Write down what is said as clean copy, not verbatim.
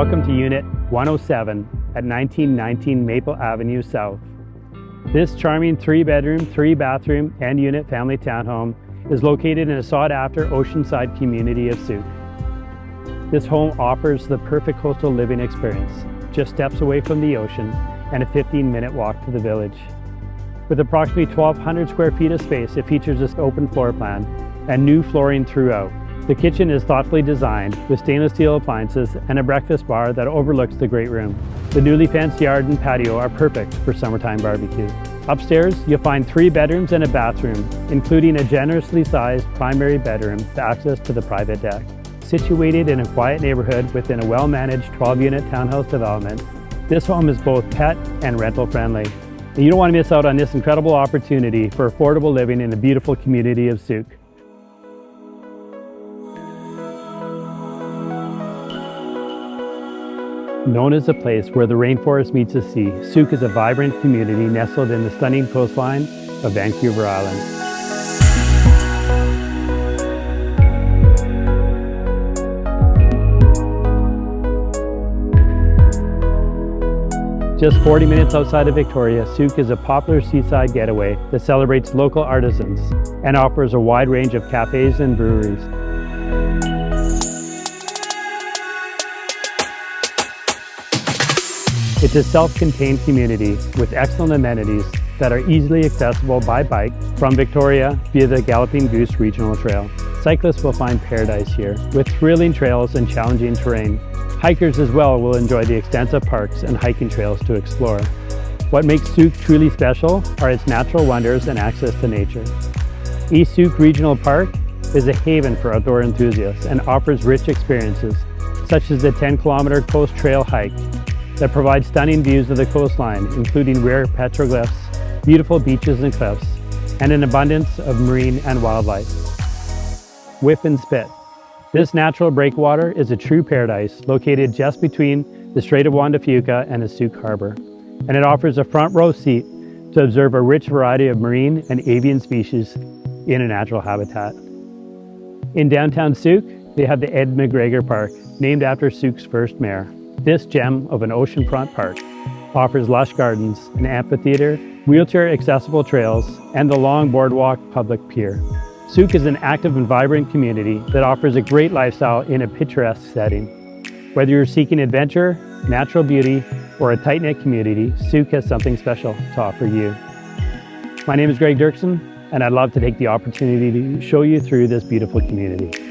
Welcome to Unit 107 at 1919 Maple Avenue South. This charming 3-bedroom, 3-bathroom and unit family townhome is located in a sought-after Oceanside community of Sooke. This home offers the perfect coastal living experience, just steps away from the ocean and a 15-minute walk to the village. With approximately 1,200 square feet of space, it features this open floor plan and new flooring throughout. The kitchen is thoughtfully designed with stainless steel appliances and a breakfast bar that overlooks the great room. The newly fenced yard and patio are perfect for summertime barbecue. Upstairs, you'll find 3 bedrooms and a bathroom, including a generously sized primary bedroom with access to the private deck. Situated in a quiet neighborhood within a well-managed 12-unit townhouse development, this home is both pet and rental friendly. And you don't want to miss out on this incredible opportunity for affordable living in the beautiful community of Sooke. Known as a place where the rainforest meets the sea, Sooke is a vibrant community nestled in the stunning coastline of Vancouver Island. Just 40 minutes outside of Victoria, Sooke is a popular seaside getaway that celebrates local artisans and offers a wide range of cafes and breweries. It's a self-contained community with excellent amenities that are easily accessible by bike from Victoria via the Galloping Goose Regional Trail. Cyclists will find paradise here with thrilling trails and challenging terrain. Hikers as well will enjoy the extensive parks and hiking trails to explore. What makes Sooke truly special are its natural wonders and access to nature. East Sooke Regional Park is a haven for outdoor enthusiasts and offers rich experiences, such as the 10-kilometer Coast Trail hike that provides stunning views of the coastline, including rare petroglyphs, beautiful beaches and cliffs, and an abundance of marine and wildlife. Whip and Spit. This natural breakwater is a true paradise located just between the Strait of Juan de Fuca and the Sooke Harbor, and it offers a front row seat to observe a rich variety of marine and avian species in a natural habitat. In downtown Sooke, they have the Ed McGregor Park, named after Sooke's first mayor. This gem of an oceanfront park offers lush gardens, an amphitheater, wheelchair-accessible trails, and the long boardwalk public pier. Sooke is an active and vibrant community that offers a great lifestyle in a picturesque setting. Whether you're seeking adventure, natural beauty, or a tight-knit community, Sooke has something special to offer you. My name is Duerksen, and I'd love to take the opportunity to show you through this beautiful community.